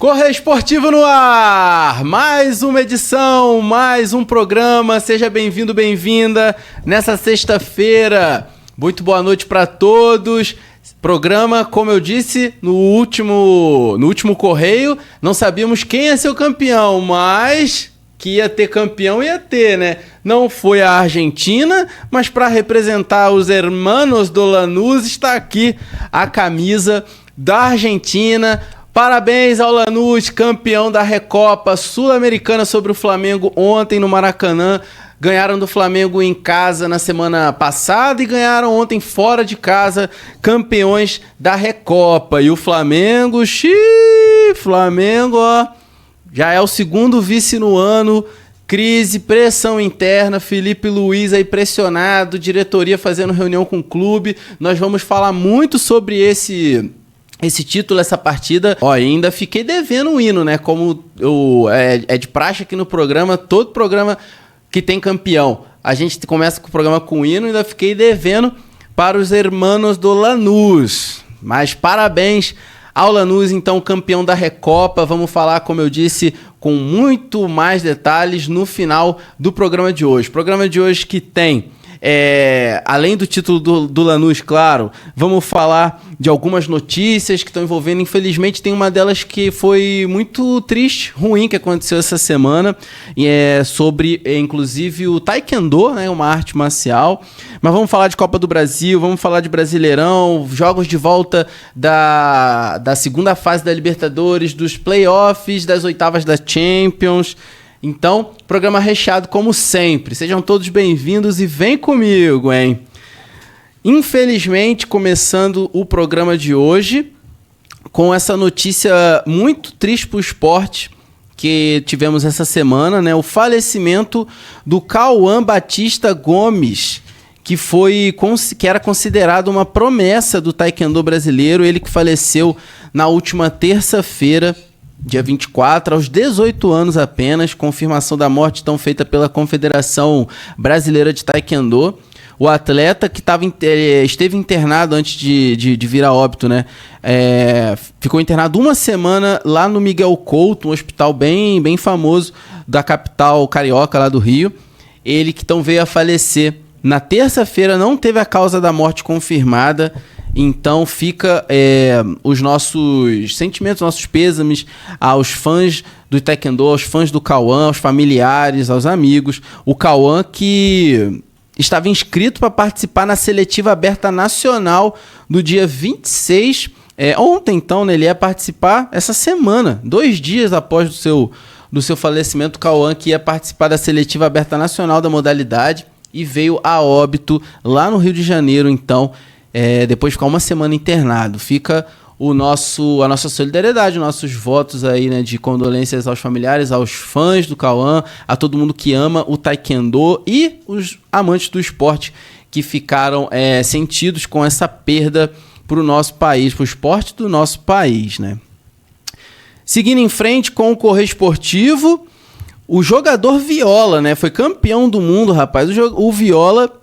Correio Esportivo no ar, mais uma edição, mais um programa, seja bem-vindo, bem-vinda nessa sexta-feira. Muito boa noite para todos. Programa, como eu disse no último Correio, não sabíamos quem ia ser o campeão, mas que ia ter campeão, ia ter, né? Não foi a Argentina, mas para representar os hermanos do Lanús está aqui a camisa da Argentina. Parabéns ao Lanús, campeão da Recopa Sul-Americana sobre o Flamengo ontem no Maracanã. Ganharam do Flamengo em casa na semana passada e ganharam ontem fora de casa, campeões da Recopa. E o Flamengo, Flamengo, ó, já é o segundo vice no ano. Crise, pressão interna, Felipe Luiz aí pressionado, diretoria fazendo reunião com o clube. Nós vamos falar muito sobre esse título, essa partida. Ó, ainda fiquei devendo um hino, né? Como é de praxe aqui no programa, todo programa que tem campeão, a gente começa com o programa com hino, ainda fiquei devendo para os hermanos do Lanús. Mas parabéns ao Lanús, então, campeão da Recopa. Vamos falar, como eu disse, com muito mais detalhes no final do programa de hoje. Programa de hoje que tem, além do título do Lanús, claro, vamos falar de algumas notícias que estão envolvendo. Infelizmente, tem uma delas que foi muito triste, ruim, que aconteceu essa semana, e é sobre, inclusive, o Taekwondo, né, uma arte marcial. Mas vamos falar de Copa do Brasil, vamos falar de Brasileirão, jogos de volta da segunda fase da Libertadores, dos playoffs, das oitavas da Champions. Então, programa recheado como sempre. Sejam todos bem-vindos e vem comigo, hein? Infelizmente, começando o programa de hoje com essa notícia muito triste para o esporte que tivemos essa semana, né? O falecimento do Cauã Batista Gomes, que era considerado uma promessa do taekwondo brasileiro. Ele que faleceu na última terça-feira, dia 24, aos 18 anos apenas, confirmação da morte então feita pela Confederação Brasileira de Taekwondo. O atleta que esteve internado antes de vir a óbito, né? Ficou internado uma semana lá no Miguel Couto, um hospital bem, bem famoso da capital carioca, lá do Rio. Ele que então veio a falecer na terça-feira, não teve a causa da morte confirmada. Então fica os nossos sentimentos, nossos pêsames aos fãs do Taekwondo, aos fãs do Cauã, aos familiares, aos amigos. O Cauã que estava inscrito para participar na seletiva aberta nacional do dia 26. Ontem, então, né, ele ia participar essa semana, 2 dias após do seu falecimento. O Cauã que ia participar da seletiva aberta nacional da modalidade e veio a óbito lá no Rio de Janeiro, então. Depois de ficar uma semana internado. Fica a nossa solidariedade, nossos votos aí, né, de condolências aos familiares, aos fãs do Cauã, a todo mundo que ama o taekwondo e os amantes do esporte que ficaram sentidos com essa perda para o nosso país, para o esporte do nosso país, né? Seguindo em frente com o Correio Esportivo, o jogador Viola, né, foi campeão do mundo, rapaz. O Viola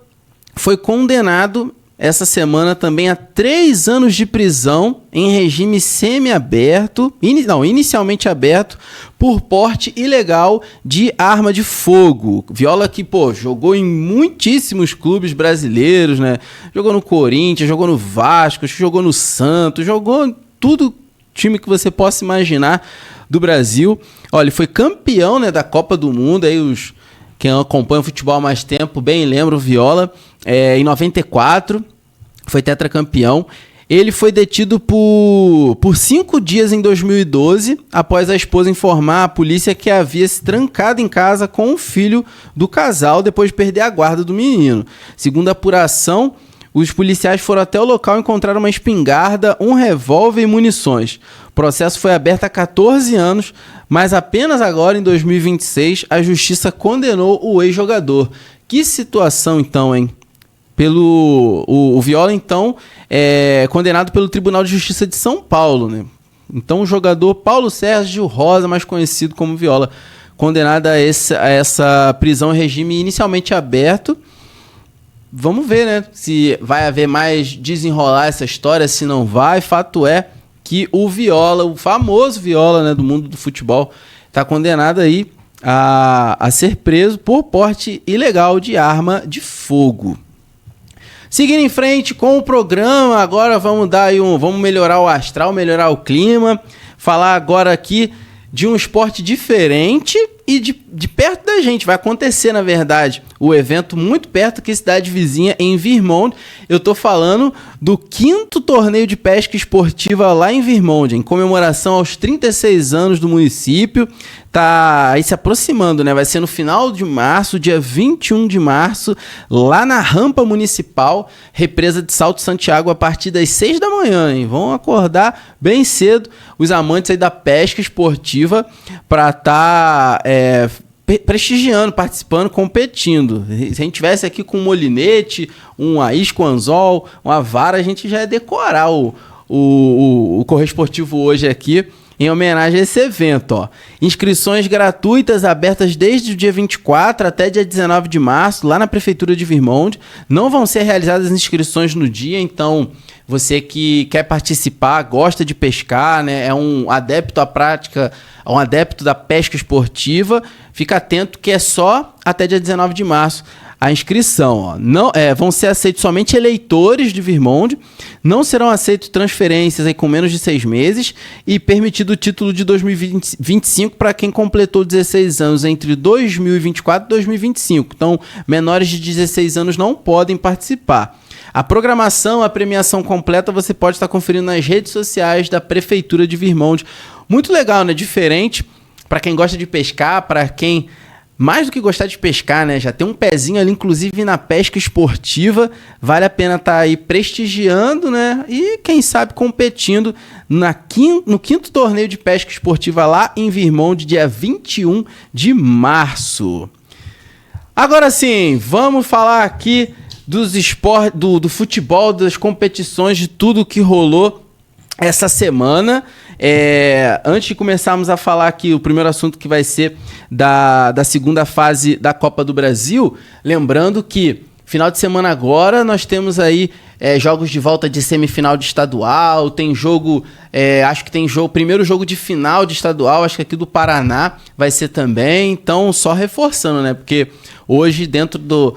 foi condenado essa semana também a 3 anos de prisão em regime semi-aberto, inicialmente aberto, por porte ilegal de arma de fogo. Viola que, jogou em muitíssimos clubes brasileiros, né? Jogou no Corinthians, jogou no Vasco, jogou no Santos, jogou em tudo time que você possa imaginar do Brasil. Olha, ele foi campeão, né, da Copa do Mundo, aí quem acompanha o futebol há mais tempo bem lembra o Viola. Em 94, foi tetracampeão. Ele foi detido por 5 dias em 2012, após a esposa informar à polícia que havia se trancado em casa com o filho do casal depois de perder a guarda do menino. Segundo a apuração, os policiais foram até o local e encontraram uma espingarda, um revólver e munições. O processo foi aberto há 14 anos, mas apenas agora, em 2026, a justiça condenou o ex-jogador. Que situação, então, hein? O Viola, então, é condenado pelo Tribunal de Justiça de São Paulo, né? Então, o jogador Paulo Sérgio Rosa, mais conhecido como Viola, condenado a essa prisão em regime inicialmente aberto. Vamos ver, né? Se vai haver mais desenrolar essa história, se não vai. Fato é que o Viola, o famoso Viola, né, do mundo do futebol, está condenado aí a ser preso por porte ilegal de arma de fogo. Seguindo em frente com o programa, agora vamos dar aí vamos melhorar o astral, melhorar o clima, falar agora aqui de um esporte diferente e de perto da gente. Vai acontecer, na verdade, o evento muito perto aqui, cidade vizinha, em Vermont. Eu tô falando do 5º torneio de pesca esportiva lá em Vermont, em comemoração aos 36 anos do município. Tá aí se aproximando, né? Vai ser no final de março, dia 21 de março, lá na rampa municipal, represa de Salto Santiago, a partir das 6 da manhã, hein? Vão acordar bem cedo os amantes aí da pesca esportiva para estar prestigiando, participando, competindo. Se a gente tivesse aqui com um molinete, uma isco anzol, uma vara, a gente já ia decorar o Correio Esportivo hoje aqui, em homenagem a esse evento, ó. Inscrições gratuitas abertas desde o dia 24 até dia 19 de março, lá na Prefeitura de Vermont. Não vão ser realizadas inscrições no dia, então você que quer participar, gosta de pescar, né, é um adepto à prática, um adepto da pesca esportiva, fica atento que é só até dia 19 de março a inscrição. Ó. Não, vão ser aceitos somente eleitores de Vermont, não serão aceitos transferências aí com menos de 6 meses e permitido o título de 2025 para quem completou 16 anos entre 2024 e 2025. Então, menores de 16 anos não podem participar. A programação, a premiação completa você pode estar conferindo nas redes sociais da Prefeitura de Vermont. Muito legal, né? Diferente para quem gosta de pescar, para quem mais do que gostar de pescar, né? Já tem um pezinho ali, inclusive na pesca esportiva. Vale a pena estar aí prestigiando, né? E quem sabe competindo no 5º torneio de pesca esportiva lá em Vermont, dia 21 de março. Agora sim, vamos falar aqui dos esportes, do futebol, das competições, de tudo que rolou essa semana. Antes de começarmos a falar aqui, o primeiro assunto que vai ser da segunda fase da Copa do Brasil, lembrando que final de semana agora nós temos aí jogos de volta de semifinal de estadual, tem jogo, acho que tem primeiro jogo de final de estadual, acho que aqui do Paraná vai ser também, então só reforçando, né, porque hoje dentro do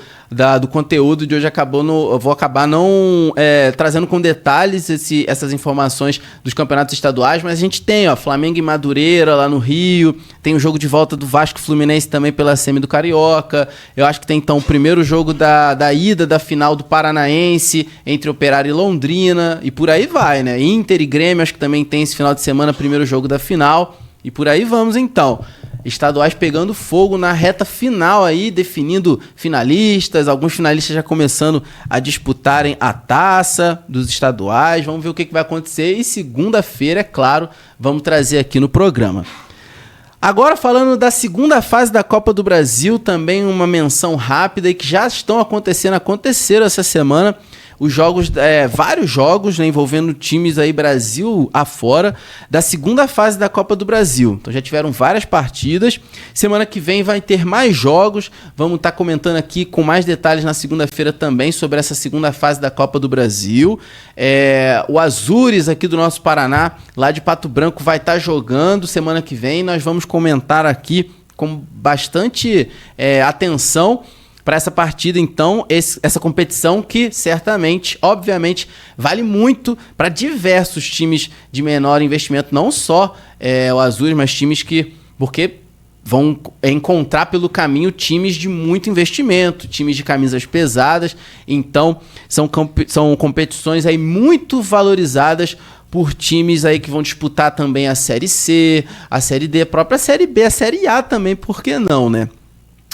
conteúdo de hoje eu vou acabar não trazendo com detalhes essas informações dos campeonatos estaduais, mas a gente tem, ó, Flamengo e Madureira lá no Rio, tem o jogo de volta do Vasco e Fluminense também pela semi do Carioca, eu acho que tem então o primeiro jogo da ida da final do Paranaense entre Operário e Londrina, e por aí vai, né? Inter e Grêmio, acho que também tem esse final de semana, primeiro jogo da final, e por aí vamos então. Estaduais pegando fogo na reta final aí, definindo finalistas, alguns finalistas já começando a disputarem a taça dos estaduais. Vamos ver o que vai acontecer e segunda-feira, é claro, vamos trazer aqui no programa. Agora falando da segunda fase da Copa do Brasil, também uma menção rápida e que já estão aconteceram essa semana. Os jogos, vários jogos, né, envolvendo times aí Brasil afora da segunda fase da Copa do Brasil. Então já tiveram várias partidas. Semana que vem vai ter mais jogos. Vamos estar comentando aqui com mais detalhes na segunda-feira também sobre essa segunda fase da Copa do Brasil. O Azures aqui do nosso Paraná, lá de Pato Branco, vai estar jogando semana que vem. Nós vamos comentar aqui com bastante atenção para essa partida, então, essa competição que certamente, obviamente, vale muito para diversos times de menor investimento, não só o Azures, mas times porque vão encontrar pelo caminho times de muito investimento, times de camisas pesadas, então são competições aí muito valorizadas por times aí que vão disputar também a Série C, a Série D, a própria Série B, a Série A também, por que não, né?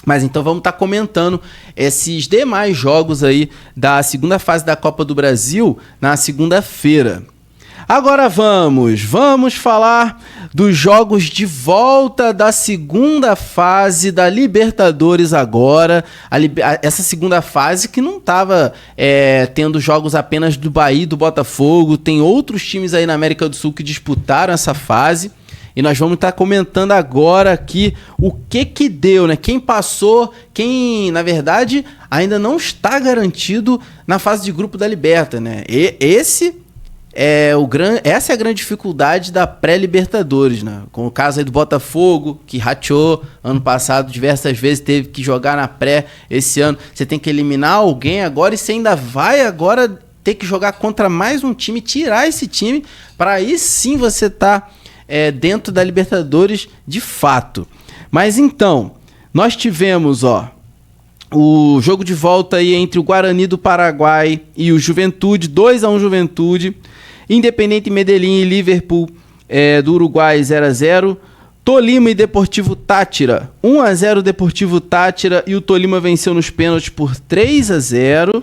Mas então vamos estar comentando esses demais jogos aí da segunda fase da Copa do Brasil na segunda-feira. Agora vamos falar dos jogos de volta da segunda fase da Libertadores agora. Essa segunda fase que não estava tendo jogos apenas do Bahia e do Botafogo. Tem outros times aí na América do Sul que disputaram essa fase. E nós vamos estar comentando agora aqui o que deu, né? Quem passou, quem, na verdade, ainda não está garantido na fase de grupo da Liberta, né? Esse essa é a grande dificuldade da pré-Libertadores, né? Com o caso aí do Botafogo, que rateou ano passado diversas vezes, teve que jogar na pré esse ano. Você tem que eliminar alguém agora e você ainda vai agora ter que jogar contra mais um time, tirar esse time, para aí sim você tá dentro da Libertadores de fato. Mas então, nós tivemos, o jogo de volta aí entre o Guarani do Paraguai e o Juventude, 2-1 Juventude. Independiente Medellín e Liverpool do Uruguai 0-0. Tolima e Deportivo Táchira 1-0 Deportivo Táchira e o Tolima venceu nos pênaltis por 3-0.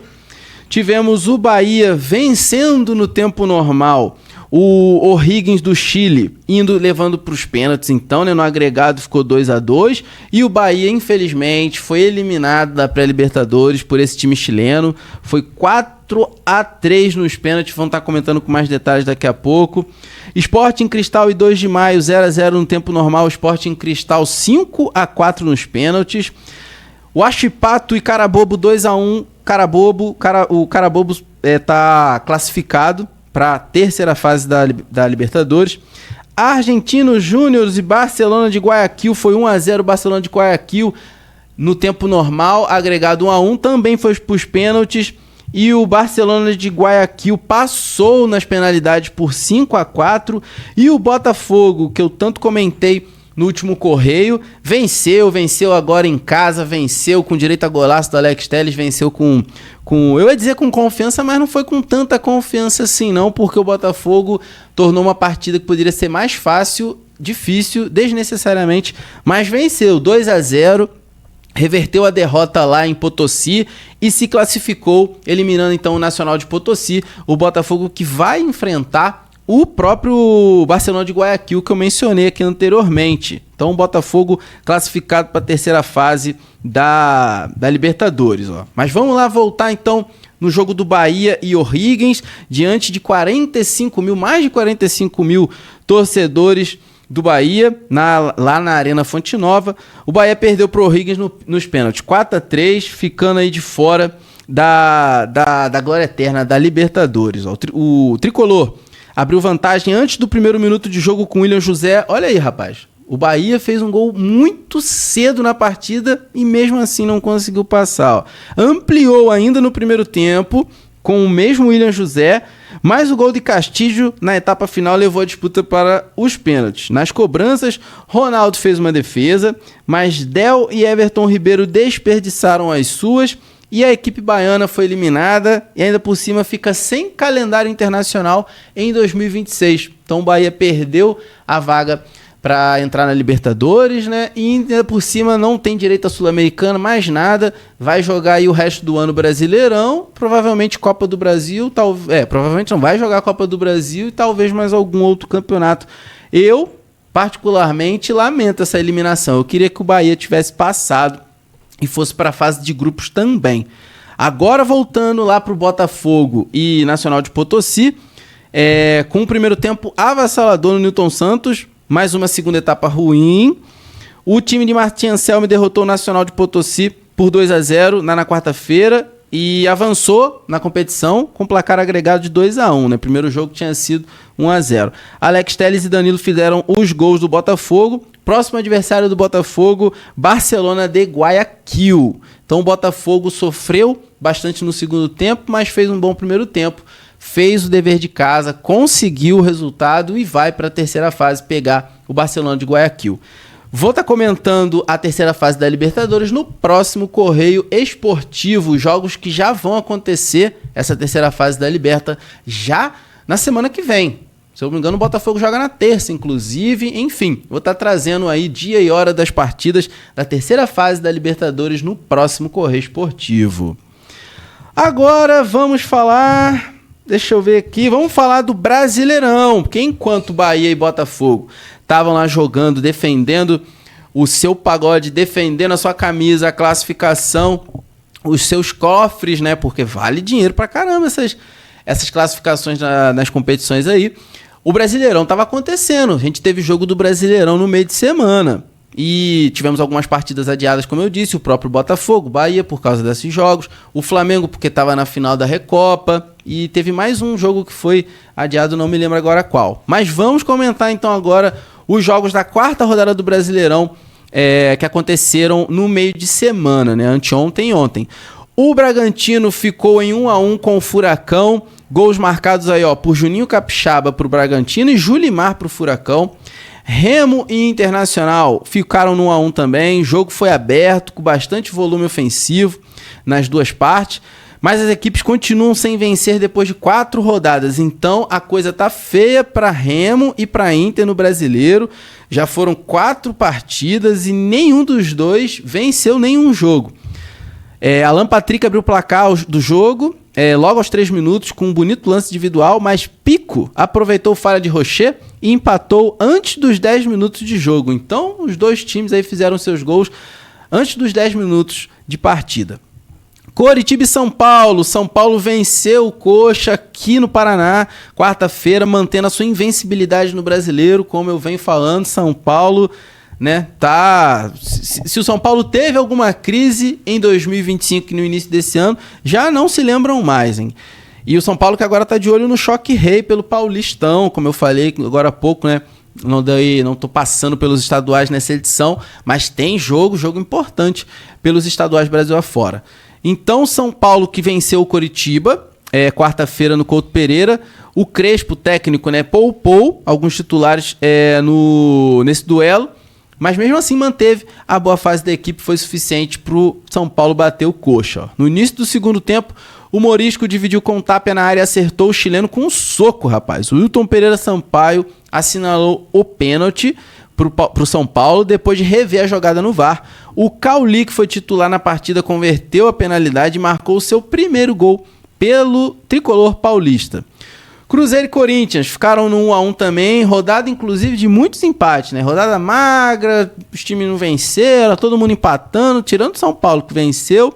Tivemos o Bahia vencendo no tempo normal o O'Higgins do Chile, levando para os pênaltis, então, né, no agregado ficou 2-2, e o Bahia, infelizmente, foi eliminado da pré-Libertadores por esse time chileno, foi 4-3 nos pênaltis, vamos estar comentando com mais detalhes daqui a pouco. Sporting Cristal e 2 de Maio, 0-0 no tempo normal, Sporting Cristal 5-4 nos pênaltis. Huachipato e Carabobo 2-1, o Carabobo está classificado para a terceira fase da Libertadores. Argentinos Júniors e Barcelona de Guayaquil foi 1-0 Barcelona de Guayaquil no tempo normal, agregado 1-1, também foi para os pênaltis e o Barcelona de Guayaquil passou nas penalidades por 5-4 e o Botafogo, que eu tanto comentei no último correio, venceu agora em casa, venceu com direito a golaço do Alex Telles, venceu com eu ia dizer com confiança, mas não foi com tanta confiança assim não, porque o Botafogo tornou uma partida que poderia ser mais fácil, difícil, desnecessariamente, mas venceu 2-0, reverteu a derrota lá em Potosí e se classificou, eliminando então o Nacional de Potosí, o Botafogo que vai enfrentar o próprio Barcelona de Guayaquil que eu mencionei aqui anteriormente. Então o Botafogo classificado para a terceira fase da Libertadores. Mas vamos lá voltar então no jogo do Bahia e O'Higgins, diante de 45 mil, mais de 45 mil torcedores do Bahia, lá na Arena Fonte Nova. O Bahia perdeu para o O'Higgins nos pênaltis, 4-3, ficando aí de fora da glória eterna da Libertadores. O Tricolor abriu vantagem antes do primeiro minuto de jogo com o William José. Olha aí, rapaz. O Bahia fez um gol muito cedo na partida e mesmo assim não conseguiu passar. Ampliou ainda no primeiro tempo com o mesmo William José, mas o gol de Castillo na etapa final levou a disputa para os pênaltis. Nas cobranças, Ronaldo fez uma defesa, mas Del e Everton Ribeiro desperdiçaram as suas. E a equipe baiana foi eliminada e ainda por cima fica sem calendário internacional em 2026. Então o Bahia perdeu a vaga para entrar na Libertadores, né? E ainda por cima não tem direito à Sul-Americana, mais nada. Vai jogar aí o resto do ano Brasileirão, provavelmente Copa do Brasil, provavelmente não vai jogar a Copa do Brasil e talvez mais algum outro campeonato. Eu, particularmente, lamento essa eliminação. Eu queria que o Bahia tivesse passado e fosse para a fase de grupos também. Agora voltando lá para o Botafogo e Nacional de Potosí, com o primeiro tempo avassalador no Newton Santos, mais uma segunda etapa ruim. O time de Martim Anselmi derrotou o Nacional de Potosí por 2-0 na quarta-feira e avançou na competição com placar agregado de 2-1. Né? Primeiro jogo tinha sido 1-0. Alex Telles e Danilo fizeram os gols do Botafogo. Próximo adversário do Botafogo, Barcelona de Guayaquil. Então o Botafogo sofreu bastante no segundo tempo, mas fez um bom primeiro tempo. Fez o dever de casa, conseguiu o resultado e vai para a terceira fase pegar o Barcelona de Guayaquil. Vou estar comentando a terceira fase da Libertadores no próximo Correio Esportivo. Jogos que já vão acontecer, essa terceira fase da Liberta, já na semana que vem. Se eu não me engano, o Botafogo joga na terça, inclusive. Enfim, vou estar trazendo aí dia e hora das partidas da terceira fase da Libertadores no próximo Correio Esportivo. Agora vamos falar... Deixa eu ver aqui. Vamos falar do Brasileirão. Porque enquanto Bahia e Botafogo estavam lá jogando, defendendo o seu pagode, defendendo a sua camisa, a classificação, os seus cofres, né? Porque vale dinheiro pra caramba essas classificações nas competições aí. O Brasileirão estava acontecendo. A gente teve jogo do Brasileirão no meio de semana. E tivemos algumas partidas adiadas, como eu disse. O próprio Botafogo, Bahia, por causa desses jogos. O Flamengo, porque estava na final da Recopa. e teve mais um jogo que foi adiado, não me lembro agora qual. Mas vamos comentar então agora os jogos da quarta rodada do Brasileirão que aconteceram no meio de semana, né? Anteontem e ontem. O Bragantino ficou em 1-1 com o Furacão. Gols marcados aí, ó, por Juninho Capixaba pro Bragantino e Julimar pro Furacão. Remo e Internacional ficaram no 1-1 também. O jogo foi aberto, com bastante volume ofensivo nas duas partes. Mas as equipes continuam sem vencer depois de 4 rodadas. Então a coisa tá feia para Remo e para Inter no Brasileiro. Já foram 4 partidas e nenhum dos dois venceu nenhum jogo. Alan Patrick abriu o placar do jogo logo aos 3 minutos com um bonito lance individual, mas Pico aproveitou falha de Rocher e empatou antes dos 10 minutos de jogo. Então os dois times aí fizeram seus gols antes dos 10 minutos de partida. Coritiba e São Paulo. São Paulo venceu o Coxa aqui no Paraná, quarta-feira, mantendo a sua invencibilidade no Brasileiro, como eu venho falando. São Paulo, né, tá... Se o São Paulo teve alguma crise em 2025, no início desse ano, já não se lembram mais, hein? E o São Paulo que agora tá de olho no choque rei pelo Paulistão, como eu falei agora há pouco, né? Não tô passando pelos estaduais nessa edição, mas tem jogo importante pelos estaduais Brasil afora. Então, São Paulo que venceu o Coritiba, quarta-feira no Couto Pereira. O Crespo, técnico, né, poupou alguns titulares nesse duelo, mas mesmo assim manteve a boa fase da equipe, foi suficiente para o São Paulo bater o Coxa. Ó. No início do segundo tempo, o Morisco dividiu com o Tapia na área e acertou o chileno com um soco, rapaz. O Wilton Pereira Sampaio assinalou o pênalti pro São Paulo, depois de rever a jogada no VAR. O Cauli, que foi titular na partida, converteu a penalidade e marcou o seu primeiro gol pelo tricolor paulista. Cruzeiro e Corinthians ficaram no 1-1 também, rodada inclusive de muitos empates, né? Rodada magra, os times não venceram, todo mundo empatando, tirando o São Paulo que venceu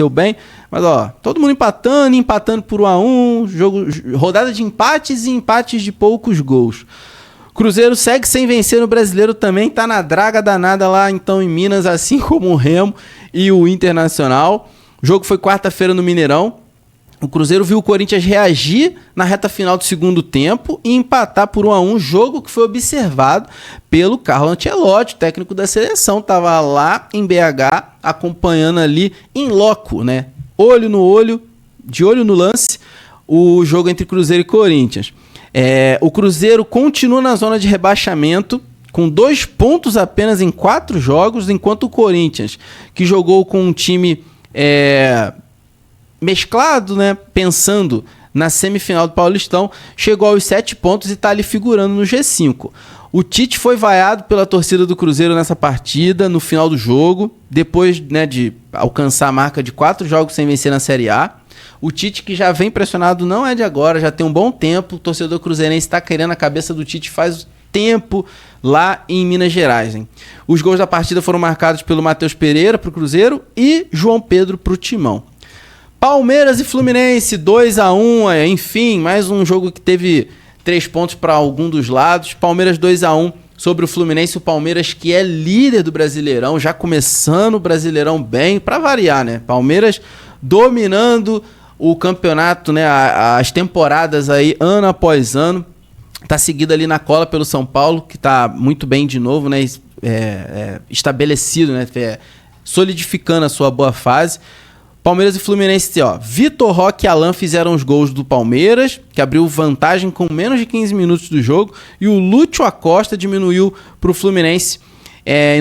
bem, mas ó, todo mundo empatando por 1-1, rodada de empates e empates de poucos gols. Cruzeiro segue sem vencer no Brasileiro também, tá na draga danada lá então em Minas, assim como o Remo e o Internacional. O jogo foi quarta-feira no Mineirão. O Cruzeiro viu o Corinthians reagir na reta final do segundo tempo e empatar por 1-1, jogo que foi observado pelo Carlo Ancelotti, técnico da seleção, estava lá em BH acompanhando ali em loco, né? Olho no olho, de olho no lance, o jogo entre Cruzeiro e Corinthians. O Cruzeiro continua na zona de rebaixamento, com 2 pontos apenas em 4 jogos, enquanto o Corinthians, que jogou com um time mesclado, né, pensando na semifinal do Paulistão, chegou aos 7 pontos e está ali figurando no G5. O Tite foi vaiado pela torcida do Cruzeiro nessa partida, no final do jogo, depois, né, de alcançar a marca de 4 jogos sem vencer na Série A. O Tite, que já vem pressionado, não é de agora, já tem um bom tempo. O torcedor cruzeirense está querendo a cabeça do Tite faz tempo lá em Minas Gerais. Hein? Os gols da partida foram marcados pelo Matheus Pereira para o Cruzeiro e João Pedro para o Timão. Palmeiras e Fluminense, 2-1, enfim, mais um jogo que teve 3 pontos para algum dos lados. Palmeiras 2-1 sobre o Fluminense, o Palmeiras que é líder do Brasileirão, já começando o Brasileirão bem, para variar, né? Palmeiras dominando o campeonato, né? As temporadas aí, ano após ano. Tá seguido ali na cola pelo São Paulo, que tá muito bem de novo, né? Estabelecido, né? Solidificando a sua boa fase. Palmeiras e Fluminense, ó. Vitor Roque e Alan fizeram os gols do Palmeiras, que abriu vantagem com menos de 15 minutos do jogo. E o Lúcio Acosta diminuiu para o Fluminense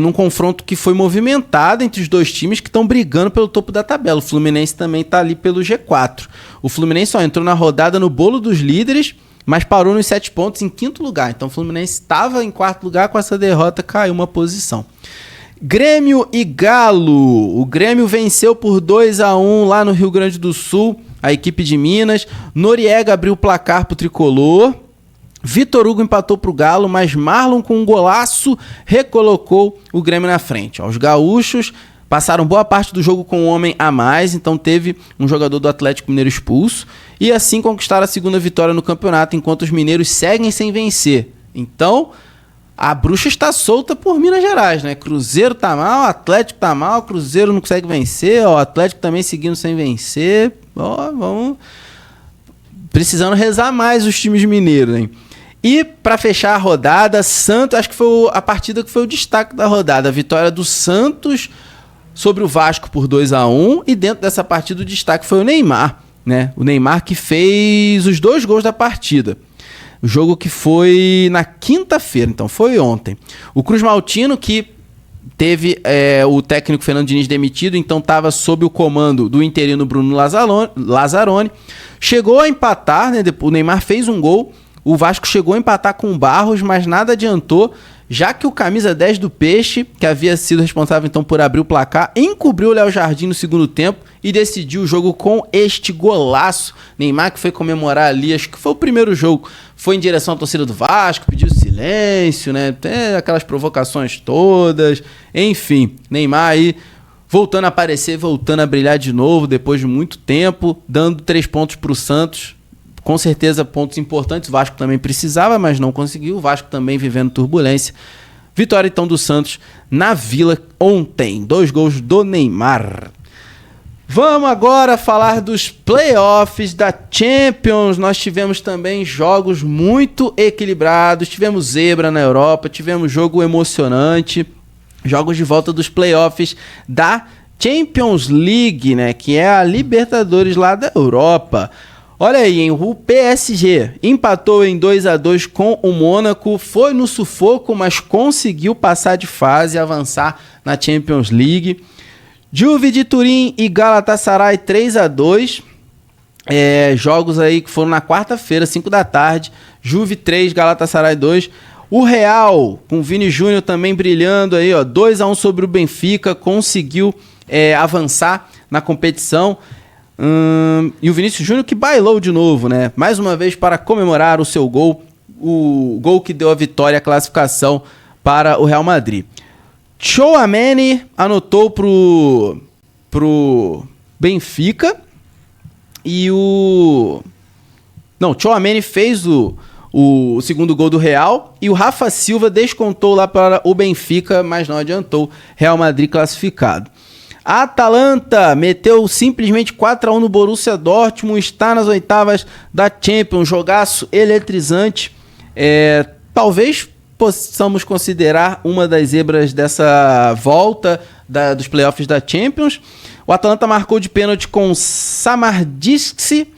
num confronto que foi movimentado entre os dois times que estão brigando pelo topo da tabela. O Fluminense também está ali pelo G4. O Fluminense entrou na rodada no bolo dos líderes, mas parou nos 7 pontos em 5º lugar. Então o Fluminense estava em 4º lugar, com essa derrota caiu uma posição. Grêmio e Galo. O Grêmio venceu por 2-1 lá no Rio Grande do Sul, a equipe de Minas. Noriega abriu o placar pro tricolor. Vitor Hugo empatou pro Galo, mas Marlon com um golaço recolocou o Grêmio na frente. Os gaúchos passaram boa parte do jogo com um homem a mais, então teve um jogador do Atlético Mineiro expulso. E assim conquistaram a 2ª vitória no campeonato, enquanto os mineiros seguem sem vencer. Então, a bruxa está solta por Minas Gerais, né? Cruzeiro tá mal, Atlético tá mal, Cruzeiro não consegue vencer, o Atlético também seguindo sem vencer. Vamos precisando rezar mais os times mineiros, hein? E para fechar a rodada, Santos, acho que foi a partida que foi o destaque da rodada. A vitória do Santos sobre o Vasco por 2-1. E dentro dessa partida o destaque foi o Neymar, né? O Neymar que fez os 2 gols da partida. O jogo que foi na quinta-feira, então foi ontem. O Cruz Maltino, que teve o técnico Fernando Diniz demitido, então estava sob o comando do interino Bruno Lazzaroni. Chegou a empatar, né? O Neymar fez um gol. O Vasco chegou a empatar com o Barros, mas nada adiantou, já que o camisa 10 do Peixe, que havia sido responsável então por abrir o placar, encobriu o Léo Jardim no segundo tempo e decidiu o jogo com este golaço. Neymar, que foi comemorar ali, acho que foi o primeiro jogo, foi em direção à torcida do Vasco, pediu silêncio, né? Tem aquelas provocações todas, enfim, Neymar aí voltando a aparecer, voltando a brilhar de novo depois de muito tempo, dando 3 pontos para o Santos. Com certeza pontos importantes, o Vasco também precisava, mas não conseguiu. O Vasco também vivendo turbulência. Vitória então do Santos na Vila ontem. 2 gols do Neymar. Vamos agora falar dos playoffs da Champions. Nós tivemos também jogos muito equilibrados. Tivemos zebra na Europa, tivemos jogo emocionante. Jogos de volta dos playoffs da Champions League, né? Que é a Libertadores lá da Europa. Olha aí, hein? O PSG empatou em 2-2 com o Mônaco, foi no sufoco, mas conseguiu passar de fase e avançar na Champions League. Juve de Turim e Galatasaray 3-2, jogos aí que foram na quarta-feira, 5 da tarde, Juve 3, Galatasaray 2. O Real, com o Vini Júnior também brilhando aí, ó, 2-1 sobre o Benfica, conseguiu avançar na competição. E o Vinícius Júnior que bailou de novo, né? Mais uma vez para comemorar o seu gol, o gol que deu a vitória e a classificação para o Real Madrid. Tchouaméni anotou pro Benfica e Tchouaméni fez o segundo gol do Real e o Rafa Silva descontou lá para o Benfica, mas não adiantou. Real Madrid classificado. A Atalanta meteu simplesmente 4-1 no Borussia Dortmund, está nas oitavas da Champions, jogaço eletrizante. Talvez possamos considerar uma das zebras dessa volta dos playoffs da Champions. O Atalanta marcou de pênalti com Samardžić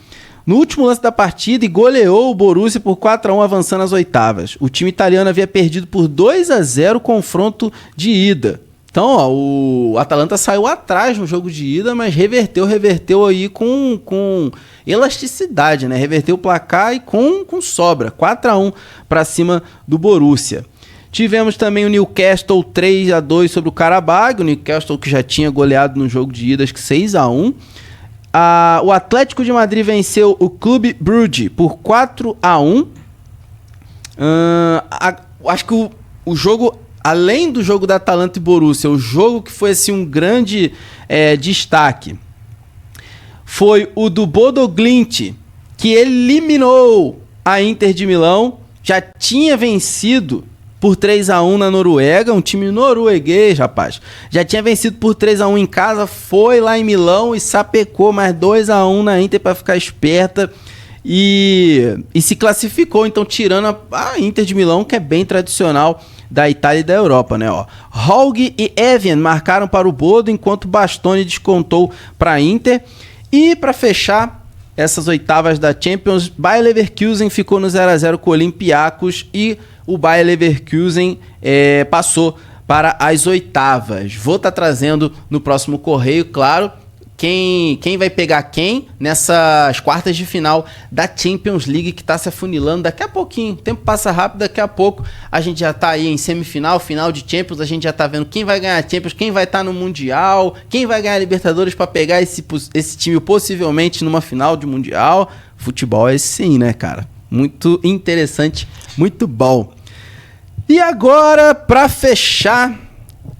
no último lance da partida e goleou o Borussia por 4-1, avançando às oitavas. O time italiano havia perdido por 2-0 o confronto de ida. Então, ó, o Atalanta saiu atrás no jogo de ida, mas reverteu aí com elasticidade, né? Reverteu o placar e com sobra. 4-1 para cima do Borussia. Tivemos também o Newcastle 3-2 sobre o Qarabag. O Newcastle que já tinha goleado no jogo de ida, acho que 6-1. O Atlético de Madrid venceu o Clube Brugge por 4-1. Acho que o jogo... Além do jogo da Atalanta e Borussia, o jogo que foi assim, um grande destaque foi o do Bodo Glimt, que eliminou a Inter de Milão, já tinha vencido por 3-1 na Noruega, um time norueguês, rapaz. Já tinha vencido por 3-1 em casa, foi lá em Milão e sapecou mais 2-1 na Inter para ficar esperta e se classificou, então tirando a Inter de Milão, que é bem tradicional da Itália e da Europa, né? Haug e Evian marcaram para o Bodo, enquanto Bastoni descontou para a Inter. E para fechar essas oitavas da Champions, Bayer Leverkusen ficou no 0-0 com o Olympiacos e o Bayer Leverkusen passou para as oitavas. Vou estar trazendo no próximo correio, claro, quem vai pegar quem nessas quartas de final da Champions League, que está se afunilando daqui a pouquinho. O tempo passa rápido, daqui a pouco a gente já está aí em semifinal, final de Champions, a gente já está vendo quem vai ganhar a Champions, quem vai estar no Mundial, quem vai ganhar a Libertadores para pegar esse time possivelmente numa final de Mundial. Futebol é sim, né, cara? Muito interessante, muito bom. E agora, para fechar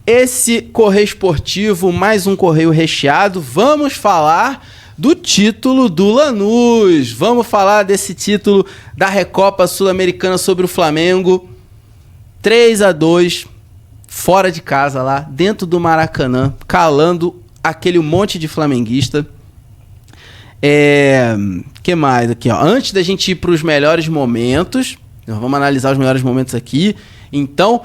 esse Correio Esportivo, mais um Correio recheado, vamos falar do título do Lanús. Vamos falar desse título da Recopa Sul-Americana sobre o Flamengo. 3-2, fora de casa lá, dentro do Maracanã, calando aquele monte de flamenguista. Que mais aqui, ó? Antes da gente ir para os melhores momentos, nós vamos analisar os melhores momentos aqui. Então,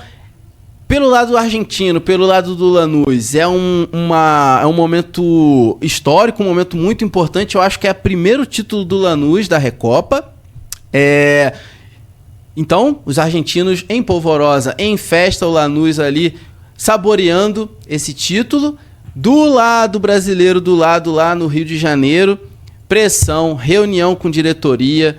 pelo lado argentino, pelo lado do Lanús, é um momento histórico, um momento muito importante. Eu acho que é o primeiro título do Lanús da Recopa. Então, os argentinos em polvorosa, em festa, o Lanús ali saboreando esse título. Do lado brasileiro, do lado lá no Rio de Janeiro, pressão, reunião com diretoria.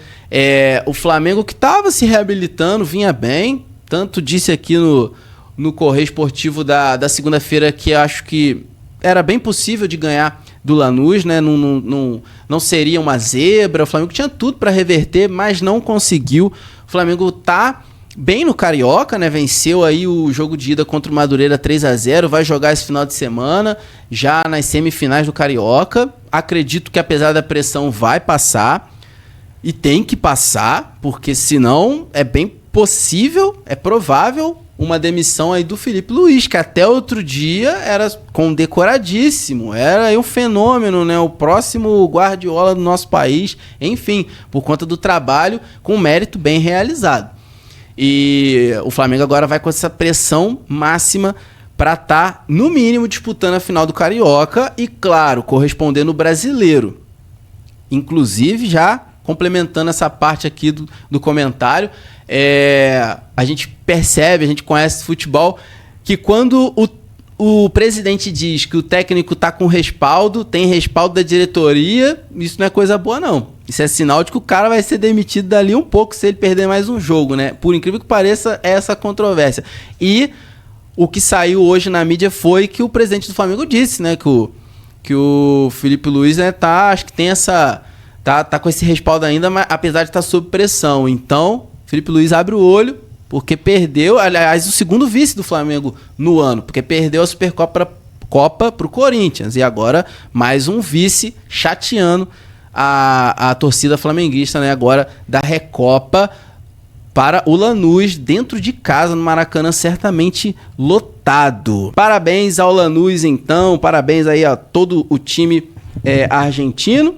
O Flamengo que estava se reabilitando, vinha bem. Tanto disse aqui no Correio Esportivo da segunda-feira que acho que era bem possível de ganhar do Lanús, né? Não seria uma zebra. O Flamengo tinha tudo para reverter, mas não conseguiu. O Flamengo tá bem no Carioca, né? Venceu aí o jogo de ida contra o Madureira 3-0, vai jogar esse final de semana, já nas semifinais do Carioca. Acredito que apesar da pressão vai passar, e tem que passar, porque senão é bem possível, é provável uma demissão aí do Felipe Luiz, que até outro dia era condecoradíssimo, era aí um fenômeno, né? O próximo Guardiola do nosso país, enfim, por conta do trabalho com mérito bem realizado. E o Flamengo agora vai com essa pressão máxima para estar, no mínimo, disputando a final do Carioca e, claro, correspondendo o brasileiro. Inclusive, já complementando essa parte aqui do comentário, a gente percebe, a gente conhece futebol, que quando o presidente diz que o técnico está com respaldo, tem respaldo da diretoria, isso não é coisa boa, não. Isso é sinal de que o cara vai ser demitido dali um pouco se ele perder mais um jogo, né? Por incrível que pareça, é essa controvérsia. E o que saiu hoje na mídia foi que o presidente do Flamengo disse, né? Que o Felipe Luiz, né, acho que tem essa... Tá com esse respaldo ainda, mas apesar de estar sob pressão. Então, Felipe Luiz abre o olho, porque perdeu, aliás, o segundo vice do Flamengo no ano, porque perdeu a Supercopa pro Corinthians. E agora, mais um vice chateando a torcida flamenguista, né, agora da Recopa para o Lanús dentro de casa, no Maracanã, certamente lotado. Parabéns ao Lanús, então, parabéns aí a todo o time argentino,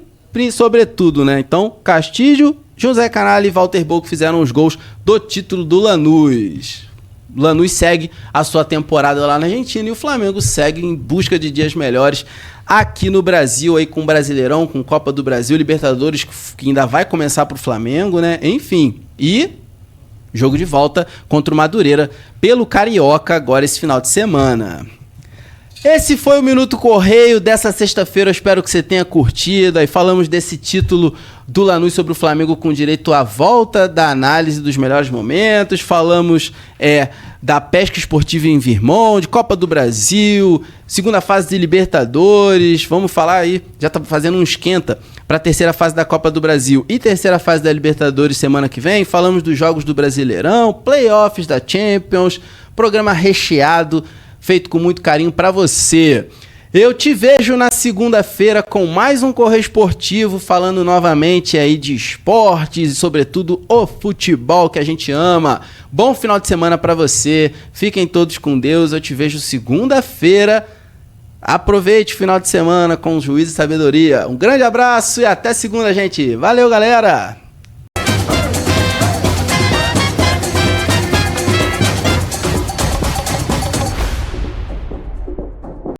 sobretudo, né? Então, Castilho, José Canali e Walter Bocco fizeram os gols do título do Lanús. O Lanús segue a sua temporada lá na Argentina e o Flamengo segue em busca de dias melhores aqui no Brasil, aí com o Brasileirão, com Copa do Brasil, Libertadores, que ainda vai começar pro Flamengo, né? Enfim, e jogo de volta contra o Madureira pelo Carioca agora esse final de semana. Esse foi o Minuto Correio dessa sexta-feira, eu espero que você tenha curtido. Aí falamos desse título do Lanús sobre o Flamengo com direito à volta, da análise dos melhores momentos, falamos da pesca esportiva em Virmont, de Copa do Brasil, segunda fase de Libertadores, vamos falar aí, já tá fazendo um esquenta para a terceira fase da Copa do Brasil e terceira fase da Libertadores semana que vem, falamos dos jogos do Brasileirão, playoffs da Champions, programa recheado, feito com muito carinho para você. Eu te vejo na segunda-feira com mais um Correio Esportivo, falando novamente aí de esportes e sobretudo o futebol que a gente ama. Bom final de semana para você, fiquem todos com Deus, eu te vejo segunda-feira. Aproveite o final de semana com juízo e sabedoria. Um grande abraço e até segunda, gente. Valeu, galera!